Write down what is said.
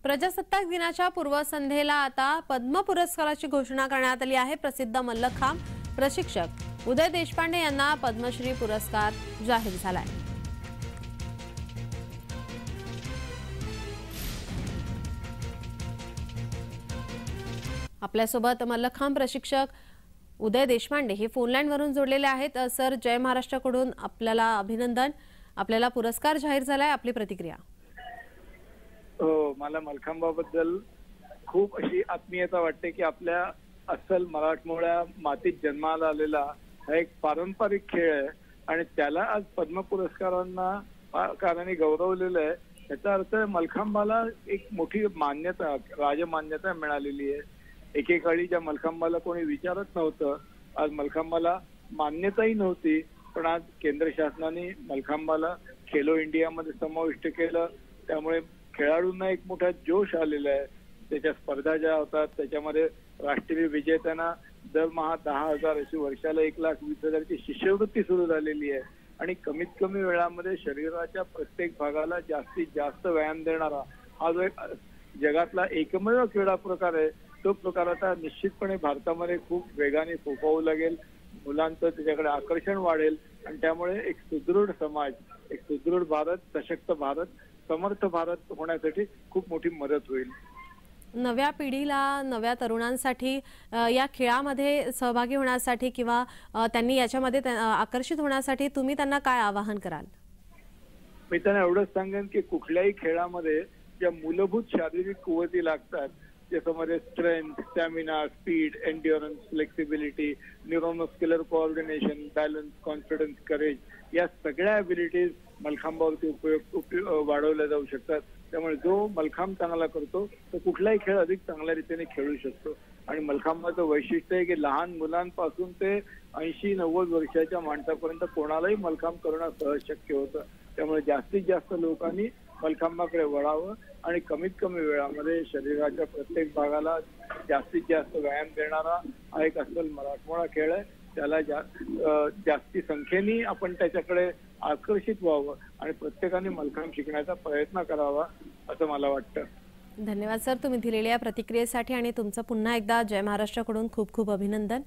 प्रजासत्ताक दिनाच्या पूर्वसंध्येला आता पद्म पुरस्काराची घोषणा करण्यात आली आहे। प्रसिद्ध मल्लखांब प्रशिक्षक उदय देशपांडे यांना पद्मश्री पुरस्कार जाहीर झालाय। आपल्यासोबत मल्लखांब प्रशिक्षक उदय देशपांडे हे फोनलाइन वरून जोडलेले आहेत। सर, जय महाराष्ट्राकडून आपल्याला अभिनंदन। आपल्याला पुरस्कार जाहीर झालाय, आपली प्रतिक्रिया। मला मल्लखांबाबद्दल खूप अशी आत्मीयता वाटते की आपल्या अस्सल मराठमोळ्या मातीत जन्माला आलेला हा एक पारंपरिक खेळ आहे आणि त्याला आज पद्म पुरस्कारांनी गौरवलेलं आहे। याचा अर्थ मल्लखांबाला एक मोठी मान्यता, राजमान्यता मिळालेली आहे। एकेकाळी ज्या मल्लखांबाला कोणी विचारत नव्हतं, आज मल्लखांबाला मान्यताही नव्हती, पण आज केंद्र शासनाने मल्लखांबाला खेलो इंडियामध्ये समाविष्ट केलं। त्यामुळे खेळाडूंना एक मोठा जोश आलेला आहे। त्याच्या स्पर्धा ज्या होतात त्याच्यामध्ये राष्ट्रीय विजेत्यांना दरमहा 10,000 अशी वर्षाला 1,20,000ची शिष्यवृत्ती सुरू झालेली आहे आणि कमीत कमी वेळामध्ये शरीराच्या प्रत्येक भागाला जास्तीत जास्त व्यायाम देणारा हा जो एक जगातला एकमेव क्रीडा प्रकार आहे, तो प्रकार आता निश्चितपणे भारतामध्ये खूप वेगाने फोफावू लागेल। मुलांचं त्याच्याकडे आकर्षण वाढेल आणि त्यामुळे एक सुदृढ समाज, एक सुदृढ भारत, सशक्त भारत, समर्थ भारत होण्यासाठी खूप मोठी मदत होईल। नव्या पिढीला, नव्या तरुणांसाठी या खेळामध्ये सहभागी होण्यासाठी किंवा त्यांनी याच्यामध्ये आकर्षित होण्यासाठी तुम्ही त्यांना काय आवाहन कराल? मी त्यांना एवढंच सांगेन की कुठल्याही खेळामध्ये ज्या मूलभूत शारीरिक कुवती लागतात, ज्याच्यामध्ये strength, stamina, speed, endurance, flexibility, neuromuscular coordination, balance, confidence, courage, या सगळ्या ॲबिलिटीज मल्लखांबावरती वाढवल्या जाऊ शकतात। त्यामुळे जो मल्लखांब चांगला करतो तो कुठलाही खेळ अधिक चांगल्या रीतीने खेळू शकतो आणि मल्लखांबाचं वैशिष्ट्य आहे की लहान मुलांपासून ते 80-90 वर्षाच्या माणसापर्यंत कोणालाही मल्लखांब करणं सहज शक्य होतं। त्यामुळे जास्तीत जास्त लोकांनी मल्लखांबाकडे वळावं आणि कमीत कमी वेळामध्ये शरीराच्या प्रत्येक भागाला जास्तीत जास्त व्यायाम देणारा हा एक अस्सल मराठमोळा खेळ आहे। त्याला जास्ती संख्येने आपण त्याच्याकडे आकर्षित व्हावं आणि प्रत्येकाने मल्लखांब शिकण्याचा प्रयत्न करावा असं मला वाटतं। धन्यवाद सर, तुम्ही दिलेल्या प्रतिक्रियेसाठी आणि तुमचं पुन्हा एकदा जय महाराष्ट्राकडून खूप खूप अभिनंदन।